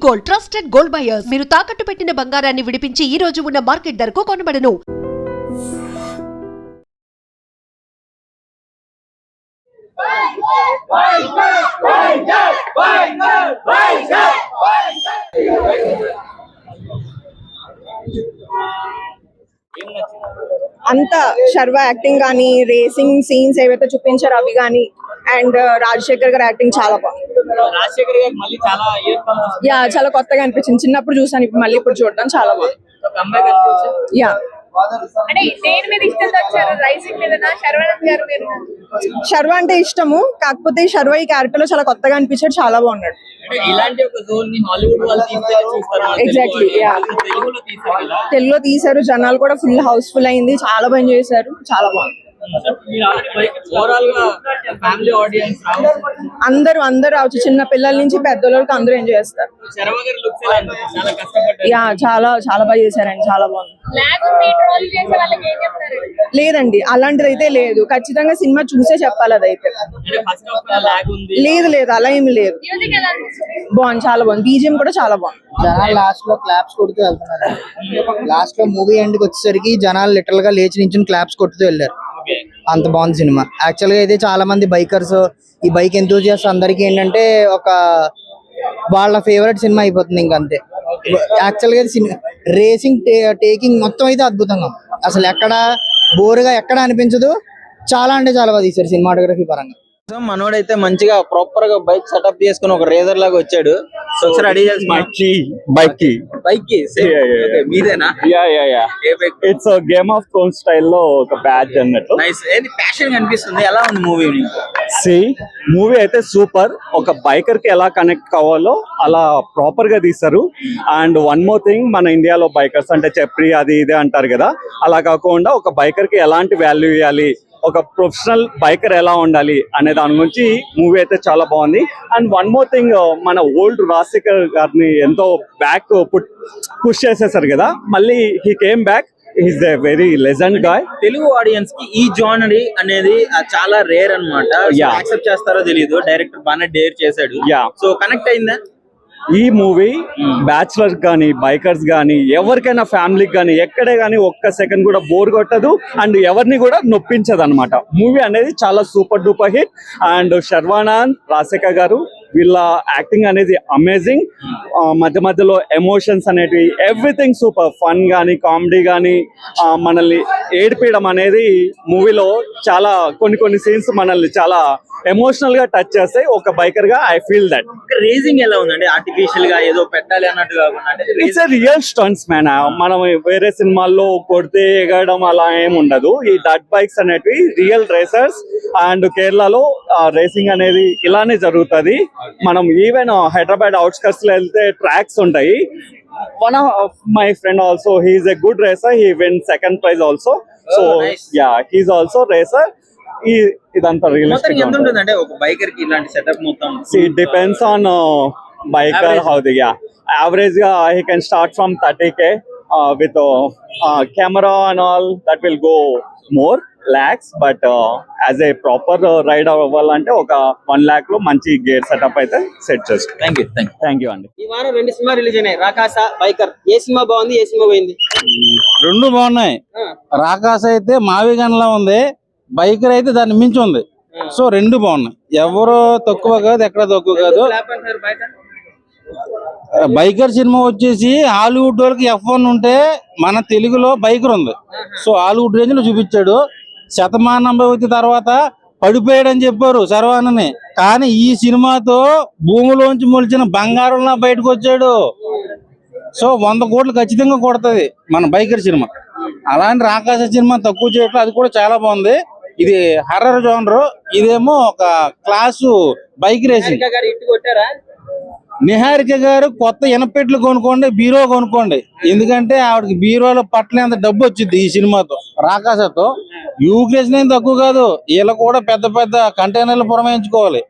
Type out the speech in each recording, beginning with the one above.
Gold, trusted gold buyers. మీరు తాకట్టు పెట్టిన బంగారాన్ని విడిపించి ఈ రోజు ఉన్న మార్కెట్ ధరకు కొనబడను. అంత శర్వ యాక్టింగ్ కానీ, రేసింగ్ సీన్స్ ఏవైతే చూపించారో అవి కానీ, అండ్ రాజశేఖర్ గారి యాక్టింగ్ చాలా బాగుంది. చాలా కొత్తగా అనిపించింది. చిన్నప్పుడు చూసాను, ఇప్పుడు మళ్ళీ ఇప్పుడు చూడడం చాలా బాగుంది. యా శర్వ అంటే ఇష్టము, కాకపోతే శర్వ ఈ క్యారెక్టర్ లో చాలా కొత్తగా అనిపించాడు, చాలా బాగున్నాడు. ఎగ్జాక్ట్లీ, తెలుగులో తీశారు, జనాలు కూడా ఫుల్ హౌస్ఫుల్ అయింది, చాలా బాగా చేశారు, చాలా బాగుంది. అందరూ రావచ్చు, చిన్న పిల్లల నుంచి పెద్దల వరకు అందరూ ఎంజాయ్ చేస్తారు. యా చాలా బాగా చేశారండి, చాలా బాగుంది. లేదండి, అలాంటిది అయితే లేదు, ఖచ్చితంగా సినిమా చూసే చెప్పాలి. అదైతే లేదు అలా ఏమి లేదు, బాగుంది, చాలా బాగుంది. బీజిఎం కూడా చాలా బాగుంది. జనాలు లాస్ట్ లో క్లాప్స్ కొడుతూ వెళ్తున్నారు. లాస్ట్ లో మూవీ ఎండ్కి వచ్చేసరికి జనాలు లిటరల్ గా లేచి నుంచి క్లాప్స్ కొడుతూ వెళ్ళారు. అంత బాగుంది సినిమా. యాక్చువల్ గా అయితే చాలా మంది బైకర్స్, ఈ బైక్ ఎంతూజియాస్ట్ అందరికి ఏంటంటే ఒక వాళ్ళ ఫేవరెట్ సినిమా అయిపోతుంది ఇంకంతే. యాక్చువల్ గా రేసింగ్ టేకింగ్ మొత్తం అయితే అద్భుతంగా, అసలు ఎక్కడ బోరుగా ఎక్కడ అనిపించదు. చాలా అంటే చాలా బాగా తీశారు సినిమాటోగ్రఫీ పరంగా. మనోడైతే మంచిగా ప్రాపర్ గా బైక్ సెటప్ చేసుకుని ఒక రేజర్ లాగా వచ్చాడు. సో ఒకసారి అడిగి బైక్ కి మీదేనా? ఇట్స్ గేమ్ ఆఫ్ థ్రోన్స్ స్టైల్లో ఒక బ్యాడ్జ్ అన్నట్టు. నైస్. ఏంది ప్యాషన్ కనిపిస్తుంది. ఎలా ఉంది మూవీ? మూవీ అయితే సూపర్. ఒక బైకర్ కి ఎలా కనెక్ట్ కావాలో అలా ప్రాపర్ గా తీస్తారు. అండ్ వన్ మోర్ థింగ్, మన ఇండియాలో బైకర్స్ అంటే చెప్పి అది ఇదే అంటారు కదా, అలా కాకుండా ఒక బైకర్ కి ఎలాంటి వాల్యూ ఇవ్వాలి, ఒక ప్రొఫెషనల్ బైకర్ ఎలా ఉండాలి అనే దాని గురించి మూవీ అయితే చాలా బాగుంది. అండ్ వన్ మోర్ థింగ్, మన ఓల్డ్ రాజశేఖర్ గారిని ఎంతో బ్యాక్ పుష్ చేసేసారు కదా, మళ్ళీ he came back. Is a very legend guy. Telugu audience కి ఈ జానరీ అనేది చాలా రేర్ అన్నమాట. యాక్సెప్ట్ చేస్తారో తెలియదు, డైరెక్టర్ బాగానే డేర్ చేశాడు. సో కనెక్ట్ అయిందా ఈ మూవీ? బ్యాచులర్ కానీ, బైకర్స్ కానీ, ఎవరికైనా ఫ్యామిలీకి కానీ, ఎక్కడే కానీ ఒక్క సెకండ్ కూడా బోర్ కొట్టదు అండ్ ఎవరిని కూడా నొప్పించదు అనమాట. మూవీ అనేది చాలా super duper hit. And Sharwanand, Rajasekhar గారు, వీళ్ళ యాక్టింగ్ అనేది అమేజింగ్. మధ్య మధ్యలో ఎమోషన్స్ అనేటివి ఎవ్రీథింగ్ సూపర్. ఫన్ కానీ, కామెడీ కానీ, మనల్ని ఏడిపీయడం అనేది మూవీలో చాలా కొన్ని సీన్స్ మనల్ని చాలా ఎమోషనల్ గా టచ్ చేస్తాయి. ఒక బైకర్ గా ఐ ఫీల్ దట్. రేసింగ్ ఎలా ఉందండి? ఆర్టిఫిషియల్ గా ఏదో పెట్టాలి అన్నట్టు కాకుండా ఇట్స్ రియల్ స్టంట్స్ మ్యాన్. మనం వేరే సినిమాల్లో కొడితే ఎగరడం అలా ఏమి ఉండదు. ఈ డట్ బైక్స్ అనేటివి రియల్ రేసర్స్. అండ్ కేరళలో రేసింగ్ అనేది ఇలానే జరుగుతుంది. మనం ఈవెన్ హైదరాబాద్ అవుట్స్కట్స్ లో వెళ్తే ట్రాక్స్ ఉంటాయి. One of my friend also, he is a good racer. He wins second prize also. So nice. Yeah, he's also racer. ఇదంతా రియలిస్టిక్ అంటే ఒక బైకర్ కి ఇలాంటి సెటప్ మొత్తం it depends on biker how they average he can start from 30k with camera and all that will go more lakhs, but as a proper rider అవ్వాలంటే ఒక 1 lakh లో మంచి గేర్ సెటప్ అయితే set చేస్తాం. Thank you అండి. ఈ వారం 2 cinema release అయినాయి, రాకాస, బైకర్. ఏ సినిమా బాగుంది, ఏ సినిమా పోయింది? రెండు బాగున్నాయి. రాకాస అయితే మావిగన్లా ఉంది, బైకర్ అయితే దాన్ని మించి ఉంది. సో రెండు బాగున్నాయి. ఎవరు తక్కువ కాదు, ఎక్కడ తక్కువ కాదు. బైకర్ సినిమా వచ్చేసి హాలీవుడ్ వాళ్ళకి F1 ఉంటే మన తెలుగులో బైకర్ ఉంది. సో హాలీవుడ్ రేంజ్ లో చూపించాడు. శతమానం భవతి తర్వాత పడిపోయాడని చెప్పారు శర్వానందని, కానీ ఈ సినిమాతో భూమిలోంచి మొలిచిన బంగారంలా బయటకు వచ్చాడు. సో 100 కోట్లు ఖచ్చితంగా కొడుతుంది మన బైకర్ సినిమా. అలాంటి రాకాస సినిమా తక్కువ చేయట్లేదు, అది కూడా చాలా బాగుంది. ఇది హర్రర్ జోనర్, ఇదేమో ఒక క్లాసు బైక్ రేసింగ్. నిహారిక గారు కొత్త ఇనపెట్లు కొనుక్కోండి, బీరో కొనుక్కోండి, ఎందుకంటే ఆవిడకి బీరోలో పట్టలేంత డబ్బు వచ్చింది ఈ సినిమాతో. రాకాసతో యూక్రేషన్ ఏం తక్కువ కాదు, వీళ్ళ కూడా పెద్ద పెద్ద కంటైనర్లు పురమాయించుకోవాలి,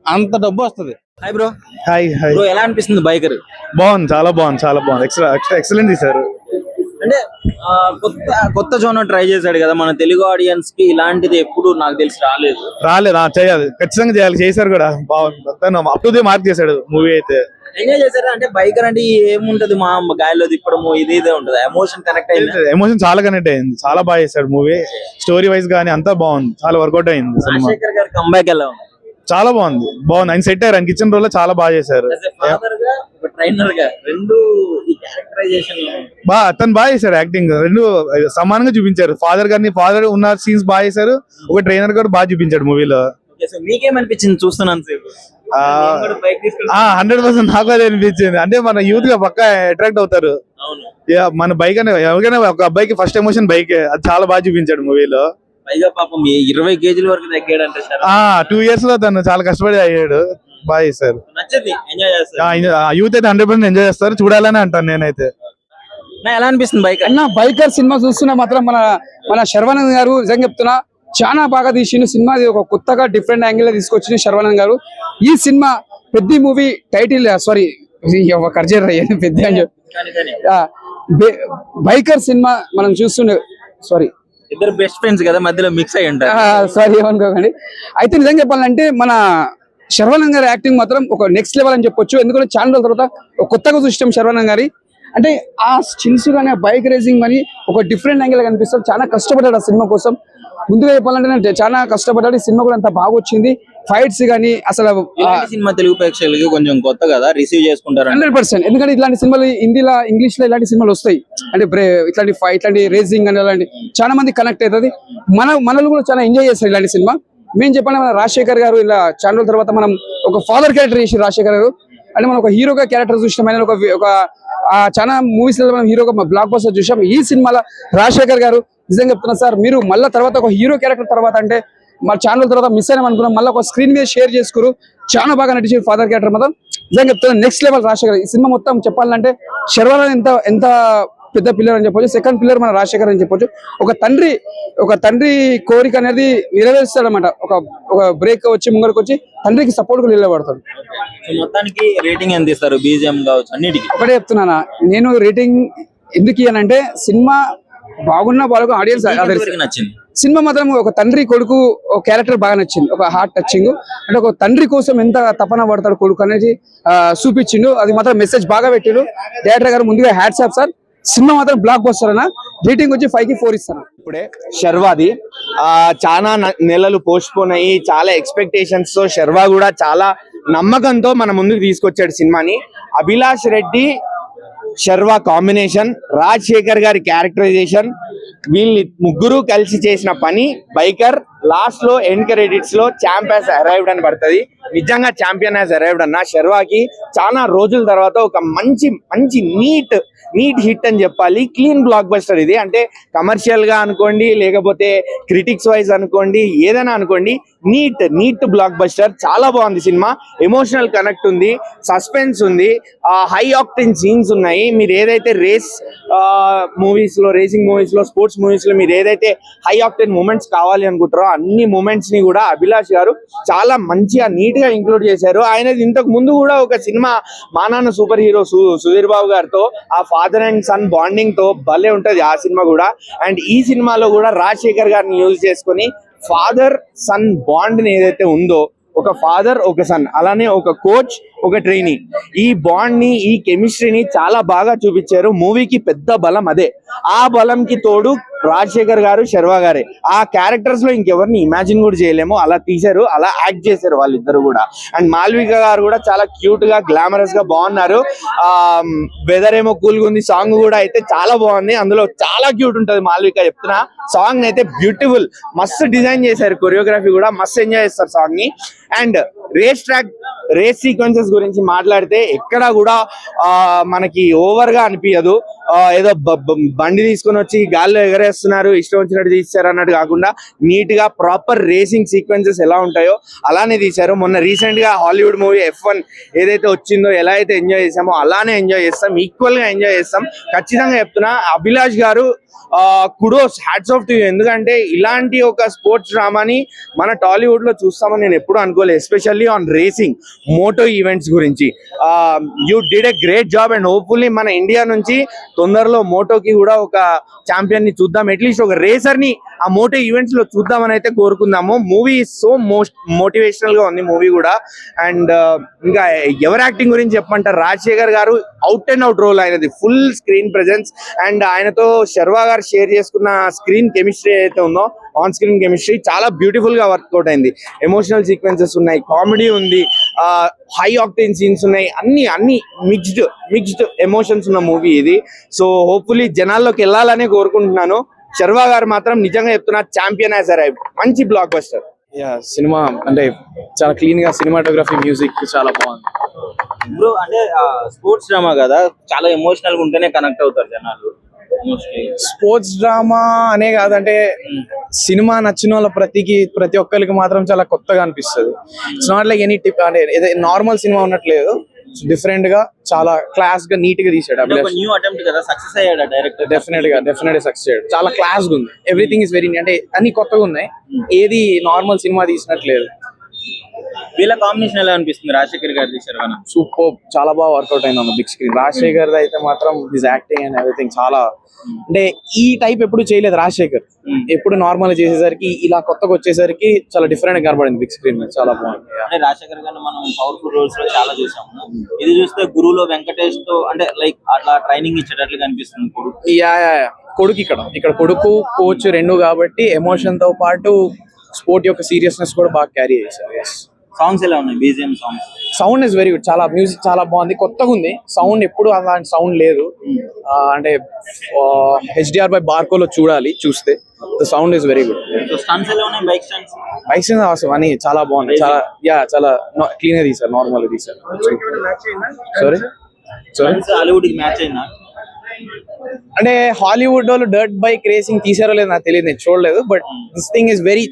అంత డబ్బు వస్తుంది. Hi bro. హాయ్. ఎలా అనిపిస్తుంది బైకర్? బాగుంది, చాలా బాగుంది. ఎక్సలెంట్ తీశారు. అంటే కొత్త జోనర్ ట్రై చేశాడు కదా, మన తెలుగు ఆడియన్స్ కి ఇలాంటిది ఎప్పుడు నాకు తెలిసి రాలేదు. చేయాలి, ఖచ్చితంగా చేయాలి, చేశారు కూడా. బాగుంది, అప్ టు ది మార్క్ చేశాడు మూవీ అయితే. ఎంజాయ్ చేశారా? అంటే బైకర్ అంటే ఏముంటది, మా గాలిలో తిప్పడము ఇదే ఉంటది, ఎమోషన్ కనెక్ట్ అయింది. ఎమోషన్ చాలా కనెక్ట్ అయింది, చాలా బాగా చేశాడు మూవీ. స్టోరీ వైజ్ గానీ అంతా బాగుంది, చాలా వర్కౌట్ అయింది సినిమా. రాజశేఖర్ గారి కంబ్యాక్ ఎలా ఉంది? చాలా బాగుంది. ఆయన సెట్ అయ్యారు, ఆయన కిచెన్ రోల్ లో చాలా బాగా చేశారు. ఫాదర్ గా ఒక ట్రైనర్ గా రెండు ఈ క్యారెక్టరైజేషన్ అతను బాగా చేశారు. యాక్టింగ్ రెండు సమానంగా చూపించారు. ఫాదర్ ఉన్న సీన్స్ బాగా చేశారు, ఒక ట్రైనర్ కూడా బాగా చూపించాడు మూవీలో. మీకేమనిపించింది చూస్తున్నాను సేపు? 100% నాకు అదే అనిపించింది. అంటే మన యూత్ గా పక్కా అట్రాక్ట్ అవుతారు. మన బైక్ అనే ఎవరికైనా ఒక అబ్బాయికి ఫస్ట్ ఎమోషన్ బైక్, అది చాలా బాగా చూపించాడు మూవీలో. పైగా పాపం 20 kg వరకు తగ్గాడంటే 2 years లో తను చాలా కష్టపడి అయ్యాడు. బాగా చేశారు. నచ్చింది, ఎంజాయ్ చేస్తారు. యూత్ అయితే 100% ఎంజాయ్ చేస్తారు, చూడాలని అంటాను నేనైతే. ఎలా అనిపిస్తుంది బైక్ అన్న? బైకర్ సినిమా చూస్తున్నా మాత్రం మన శర్వానంద్ గారు నిజంగా చెప్తున్నా చాలా బాగా తీసిండు సినిమా. ఒక కొత్తగా డిఫరెంట్ యాంగిల్ లో తీసుకొచ్చింది శర్వానంద్ గారు. ఈ సినిమా పెద్ద మూవీ టైటిల్ కర్జర్ పెద్ద బైకర్ సినిమా మనం చూస్తుండే. ఇద్దరు బెస్ట్ ఫ్రెండ్స్ కదా, మధ్యలో మిక్స్ అయ్యి ఉంటారు. ఏమనుకోకండి. అయితే నిజంగా చెప్పాలంటే మన శర్వానంద్ గారి యాక్టింగ్ మాత్రం ఒక నెక్స్ట్ లెవెల్ అని చెప్పొచ్చు. ఎందుకంటే చాలా రోజుల తర్వాత ఒక కొత్తగా చూసాం శర్వానంద్ గారి. అంటే ఆ స్టిల్స్ కానీ ఆ బైక్ రేసింగ్ అని ఒక డిఫరెంట్ యాంగిల్ కనిపిస్తాడు. చాలా కష్టపడ్డాడు ఆ సినిమా కోసం. ముందుగా చెప్పాలంటే చాలా కష్టపడ్డాడు. ఈ సినిమా కూడా అంత బాగా వచ్చింది. ఫైట్స్ కానీ అసలు సినిమా తెలుగు ప్రేక్షకులకి కొంచెం కొత్త కదా, రిసీవ్ చేసుకుంటారు 100%. ఎందుకంటే ఇట్లాంటి సినిమాలు హిందీలో ఇంగ్లీష్ లో ఇలాంటి సినిమాలు వస్తాయి. అంటే ఇట్లాంటి రేసింగ్ అని అలాంటి చాలా మంది కనెక్ట్ అవుతుంది. మనల్ని కూడా చాలా ఎంజాయ్ చేస్తారు ఇలాంటి సినిమా. మేము చెప్పాలి, మన రాజశేఖర్ గారు ఇలా చాలా రోజుల తర్వాత మనం ఒక ఫాదర్ క్యారెక్టర్ చేసి రాజశేఖర్ గారు అంటే మనం ఒక హీరోగా క్యారెక్టర్ చూసినాం. ఆయన ఒక చాలా మూవీస్ లో మనం హీరోగా బ్లాక్ బస్టర్ చూసాం. ఈ సినిమాలో రాజశేఖర్ గారు నిజంగా చెప్తున్నా సార్, మీరు మళ్ళీ తర్వాత ఒక హీరో క్యారెక్టర్ తర్వాత అంటే మా ఛానల్ తర్వాత మిస్ అయినా అనుకున్నాం, మళ్ళీ ఒక స్క్రీన్ మీద షేర్ చేసుకురు. చాలా బాగా నటించారు ఫాదర్ క్యారెక్టర్ మాత్రం. నిజంగా చెప్తున్నా నెక్స్ట్ లెవెల్ రాజశేఖర్. ఈ సినిమా మొత్తం చెప్పాలంటే శర్వానంద్ ఎంత పెద్ద పిల్లర్ అని చెప్పొచ్చు. సెకండ్ పిల్లర్ మన రాజశేఖర్ అని చెప్పొచ్చు. ఒక తండ్రి కోరిక అనేది నెరవేరుస్తాడు అనమాట. ఒక బ్రేక్ వచ్చి ముంగడికి వచ్చి తండ్రికి సపోర్ట్ గా నిలబడతాడు. మొత్తానికి రేటింగ్ ఎంత ఇస్తారు? బీజిఎం కావచ్చు అన్నిటికీ ఒకటే చెప్తున్నానా నేను రేటింగ్ ఎందుకు ఇయ్యానంటే సినిమా బాగున్నా బాగా ఆడియన్స్ నచ్చింది. సినిమా మాత్రం ఒక తండ్రి కొడుకు క్యారెక్టర్ బాగా నచ్చింది. ఒక హార్ట్ టచింగ్ అంటే ఒక తండ్రి కోసం ఎంత తపన పడతాడు కొడుకు అనేది చూపించిండు. అది మాత్రం మెసేజ్ బాగా పెట్టిండు డైరెక్టర్ గారు. ముందుగా హ్యాట్స్ ఆఫ్ సార్. సినిమా మాత్రం బ్లాక్ బస్టర్ అన్న. రేటింగ్ వచ్చి 5 కి 4 ఇస్తాను. ఇప్పుడే శర్వాది చాలా నెలలు పోస్ట్ పోన్ అయ్యి చాలా ఎక్స్పెక్టేషన్స్ తో శర్వా కూడా చాలా నమ్మకంతో మన ముందుకు తీసుకొచ్చాడు సినిమాని. అభిలాష్ రెడ్డి శర్వా కాంబినేషన్, రాజశేఖర్ గారి క్యారెక్టరైజేషన్, వీళ్ళు ముగ్గురు కలిసి చేసిన పని బైకర్. లాస్ట్ లో ఎండ్ క్రెడిట్స్ లో ఛాంప్ హాస్ అరైవ్డ్ అని పడుతుంది. నిజంగా ఛాంపియన్ హాస్ అరైవ్డ్ అన్న. శర్వాకి చాలా రోజుల తర్వాత ఒక మంచి నీట్ హిట్ అని చెప్పాలి. క్లీన్ బ్లాక్ బస్టర్ ఇది. అంటే కమర్షియల్ గా అనుకోండి, లేకపోతే క్రిటిక్స్ వైజ్ అనుకోండి, ఏదైనా అనుకోండి, నీట్ బ్లాక్ బస్టర్. చాలా బాగుంది సినిమా. ఎమోషనల్ కనెక్ట్ ఉంది, సస్పెన్స్ ఉంది, హై ఆక్టెన్ సీన్స్ ఉన్నాయి. మీరు ఏదైతే మూవీస్ లో రేసింగ్ మూవీస్ లో స్పోర్ట్స్ మూవీస్ లో మీరు ఏదైతే హై ఆక్టెన్ మూమెంట్స్ కావాలి అనుకుంటారో అన్ని మూమెంట్స్ ని కూడా అభిలాష్ గారు చాలా మంచిగా నీట్ గా ఇంక్లూడ్ చేశారు. ఆయన ఇంతకు ముందు కూడా ఒక సినిమా మా నాన్న సూపర్ హీరో సుధీర్ బాబు గారితో ఆ ఫాదర్ అండ్ సన్ బాండింగ్ తో భలే ఉంటది ఆ సినిమా కూడా. అండ్ ఈ సినిమాలో కూడా రాజశేఖర్ గారిని యూజ్ చేసుకొని ఫాదర్ సన్ బాండ్ ని ఏదైతే ఉందో, ఒక ఫాదర్ ఒక సన్, అలానే ఒక కోచ్ ఒక ట్రైనీ, ఈ బాండ్ ని ఈ కెమిస్ట్రీని చాలా బాగా చూపించారు. మూవీకి పెద్ద బలం అదే. ఆ బలంకి తోడు రాజశేఖర్ గారు, శర్వా గారే. ఆ క్యారెక్టర్స్ లో ఇంకెవరిని ఇమాజిన్ కూడా చేయలేము. అలా తీశారు, అలా యాక్ట్ చేశారు వాళ్ళిద్దరు కూడా. అండ్ మాల్విక గారు కూడా చాలా క్యూట్ గా గ్లామరస్ గా బాగున్నారు. వెదర్ ఏమో కూల్ గా ఉంది. సాంగ్ కూడా అయితే చాలా బాగుంది. అందులో చాలా క్యూట్ ఉంటది మాల్విక. చెప్తున్నా సాంగ్ అయితే బ్యూటిఫుల్, మస్తు డిజైన్ చేశారు. కొరియోగ్రఫీ కూడా మస్తు ఎంజాయ్ చేస్తారు సాంగ్ ని. అండ్ రేస్ సీక్వెన్సెస్ గురించి మాట్లాడితే ఎక్కడా కూడా మనకి ఓవర్ గా అనిపించదు. ఏదో బండి తీసుకొని వచ్చి గాల్లో ఎగరేస్తున్నారు, ఇష్టం వచ్చినట్టు తీశారు అన్నట్టు కాకుండా నీట్ గా ప్రాపర్ రేసింగ్ సీక్వెన్సెస్ ఎలా ఉంటాయో అలానే తీశారు. మొన్న రీసెంట్ గా హాలీవుడ్ మూవీ F1 ఏదైతే వచ్చిందో, ఎలా అయితే ఎంజాయ్ చేసామో అలానే ఎంజాయ్ చేస్తాం, ఈక్వల్ గా ఎంజాయ్ చేస్తాం. ఖచ్చితంగా చెప్తున్నా, అభిలాష్ గారు kudos, hats off to you. ఎందుకంటే ఇలాంటి ఒక స్పోర్ట్స్ డ్రామాని మన టాలీవుడ్ లో చూస్తామని నేను ఎప్పుడు అనుకోలేదు. Especially on racing, moto events గురించి you did a great job. And hopefully మన ఇండియా నుంచి తొందరలో మోటోకి కూడా ఒక ఛాంపియన్ ని చూద్దాం. అట్లీస్ట్ ఒక రేసర్ ని ఆ మోటో ఈవెంట్స్ లో చూద్దామని అయితే కోరుకుందాము. మూవీ సో మోటివేషనల్ గా ఉంది మూవీ కూడా. అండ్ ఇంకా ఎవరి యాక్టింగ్ గురించి చెప్పమంటారు, రాజశేఖర్ గారు అవుట్ అండ్ అవుట్ రోల్ అయినది, ఫుల్ స్క్రీన్ ప్రెజెన్స్. అండ్ ఆయనతో శర్వా గారు షేర్ చేసుకున్న స్క్రీన్ కెమిస్ట్రీ అయితే ఉందో, ఆన్ స్క్రీన్ కెమిస్ట్రీ చాలా బ్యూటిఫుల్ గా వర్కౌట్ అయింది. ఎమోషనల్ సీక్వెన్సెస్ ఉన్నాయి, కామెడీ ఉంది, హై ఆక్టేన్ సీన్స్ ఉన్నాయి, అన్ని మిక్స్డ్ ఎమోషన్స్ ఉన్న మూవీ ఇది. సో హోప్ఫుల్లీ జనాల్లోకి వెళ్ళాలనే కోరుకుంటున్నాను. శర్వా గారు మాత్రం నిజంగా చెప్తున్నా, ఛాంపియన్ యాజ్ అరైవ్డ్. మంచి బ్లాక్ బస్టర్. సినిమా అంటే చాలా క్లీన్ గా, సినిమాటోగ్రఫీ, మ్యూజిక్ చాలా బాగుంది బ్రో. అంటే స్పోర్ట్స్ డ్రామా కదా, చాలా ఎమోషనల్ గా ఉంటేనే కనెక్ట్ అవుతారు జనాలు. స్పోర్ట్స్ డ్రామా అనే కాదంటే సినిమా నచ్చిన వాళ్ళ ప్రతి ఒక్కరికి మాత్రం చాలా కొత్తగా అనిపిస్తుంది. It's not like any tip, అంటే నార్మల్ సినిమా ఉన్నట్లేదు, డిఫరెంట్ గా చాలా క్లాస్ గా నీట్ గా తీసాడు అభిలాష్. న్యూ అటెంప్ట్ కదా, సక్సెస్ అయ్యాడు డైరెక్టర్. డెఫినెట్ గా సక్సెస్ అయ్యాడు. చాలా క్లాస్ గా ఉంది, ఎవ్రీథింగ్ ఇస్ వెరీ, అంటే అన్ని కొత్తగా ఉన్నాయి, ఏది నార్మల్ సినిమా తీసినట్లేదు. వీళ్ళ కాంబినేషన్ ఎలా అనిపిస్తుంది, రాజశేఖర్ గారి శర్వణ? సూపర్, చాలా బాగా వర్కౌట్ అయింది ఆన్ బిగ్ స్క్రీన్. రాజశేఖర్ అయితే మాత్రం హిస్ యాక్టింగ్ అండ్ ఎవ్రీథింగ్ చాలా, అంటే ఈ టైప్ ఎప్పుడు చేయలేదు రాజశేఖర్. ఎప్పుడు నార్మల్ చేసేసరికి ఇలా కొత్తగా వచ్చేసరికి చాలా డిఫరెంట్ గా కనబడింది బిగ్ స్క్రీన్ మీద, చాలా బాగుంది. అంటే రాజశేఖర్ గారిని మనం పవర్ఫుల్ రోల్స్ లో చాలా చూసాము. ఇది చూస్తే గురువులో వెంకటేష్ తో అంటే లైక్ అట్లా ట్రైనింగ్ ఇచ్చేటట్లు కనిపిస్తుంది కొడుకు. కొడుకు ఇక్కడ కొడుకు కోచ్ రెండు కాబట్టి ఎమోషన్ తో పాటు స్పోర్ట్ యొక్క సీరియస్నెస్ కూడా బాగా క్యారీ చేశారు. సాంగ్స్ ఎలా ఉన్నాయి, BGM songs? Sound is very good, చాలా మ్యూజిక్ చాలా బాగుంది, కొత్తగా ఉంది సౌండ్, ఎప్పుడు అలాంటి సౌండ్ లేదు. అంటే HDR బై బార్కోలో చూస్తే the sound is very good. Stunts ఎలా ఉన్నాయి, బైక్ స్టంట్స్ అవసరం అని చాలా బాగుంది, చాలా క్లీన్ గా తీసారు, నార్మల్ గా తీసారు. సారీ హాలీవుడ్ కి మ్యాచ్ అయిందా? అంటే హాలీవుడ్ వాళ్ళు డర్ట్ బైక్ రేసింగ్ తీసారో లేదు నాకు తెలియదు, నేను చూడలేదు. But this thing is very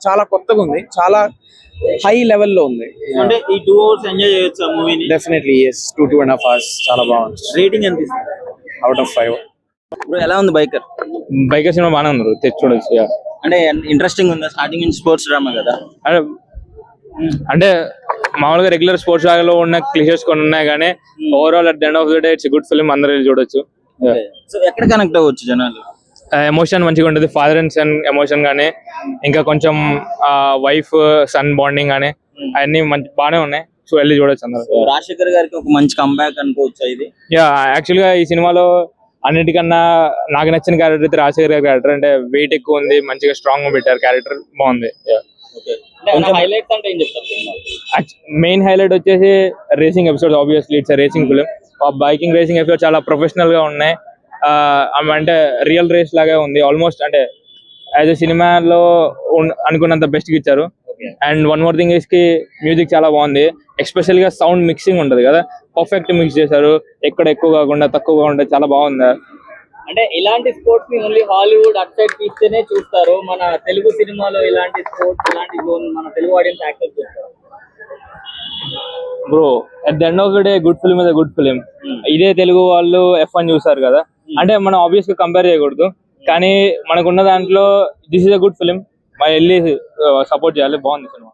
చాలా కొత్తగా ఉంది, చాలా హై లెవెల్ లో ఉంది. అంటే ఈ 2 hours ఎంజాయ్ చేయొచ్చు ఆ మూవీని. డెఫినెట్లీ yes, 2.5 hours చాలా బాగుంది. రేటింగ్ ఎంత ఇస్తారు? Out of 5. బ్రో ఎలా ఉంది బైకర్? బైకర్ సినిమా బాగానే ఉంది, తెచ్చి చూడొచ్చు. అంటే ఇంట్రెస్టింగ్ ఉందా? స్టార్టింగ్ నుంచి స్పోర్ట్స్ డ్రామా కదా, అంటే మామూలుగా రెగ్యులర్ స్పోర్ట్స్ లో ఉన్న క్లిషర్స్ కొన్ని ఉన్నాయి, కానీ overall at the end of the day it's good film, అందరూ చూడొచ్చు. సో ఎక్కడ కనెక్ట్ అవ్వచ్చు జనాలు? ఎమోషన్ మంచిగా ఉంటుంది, ఫాదర్ అండ్ సన్ ఎమోషన్ గానీ, ఇంకా కొంచెం వైఫ్ సన్ బాండింగ్ గానీ అవన్నీ బాగానే ఉన్నాయి. సో వెళ్ళి చూడొచ్చు అందరూ. రాజశేఖర్ గారికి ఒక మంచి కంబ్యాక్ అనుకోవచ్చు ఇది. యాక్చువల్ గా ఈ సినిమాలో అన్నిటికన్నా నాకు నచ్చిన క్యారెక్టర్ అయితే రాజశేఖర్ గారి క్యారెక్టర్. అంటే వెయిట్ ఎక్కువ ఉంది, మంచిగా స్ట్రాంగ్ గా పెట్టారు, క్యారెక్టర్ బాగుంది. మెయిన్ హైలైట్ వచ్చేసి racing episode. Obviously it's racing film. Biking racing episode చాలా ప్రొఫెషనల్ గా ఉన్నాయి, అంటే రియల్ రేస్ లాగా ఉంది ఆల్మోస్ట్. అంటే యాజ్ ఎ సినిమాలో అనుకున్నంత బెస్ట్ గా ఇచ్చారు. And one more thing is కి మ్యూజిక్ చాలా బాగుంది, ఎస్పెషల్ గా సౌండ్ మిక్సింగ్ ఉంటది కదా, పర్ఫెక్ట్ మిక్స్ చేశారు, ఎక్కడ ఎక్కువ కాకుండా తక్కువ కాకుండా చాలా బాగుంది. అంటే ఇలాంటి స్పోర్ట్స్ ని ఓన్లీ హాలీవుడ్ అట్ సైడ్ తీస్తేనే చూస్తారు, మన తెలుగు సినిమాలో ఇలాంటి స్పోర్ట్స్ ఇలాంటి జోన్ మన తెలుగు ఆడియన్స్ యాక్సెప్ట్ చేస్తారు. Bro at the end of the day good film is good film. ఇదే తెలుగు వాళ్ళు F1 చూసారు కదా, అంటే మనం ఆబ్వియస్ గా కంపేర్ చేయకూడదు, కానీ మనకున్న దాంట్లో this is a good film, వెళ్ళి సపోర్ట్ చేయాలి. బాగుంది సినిమా.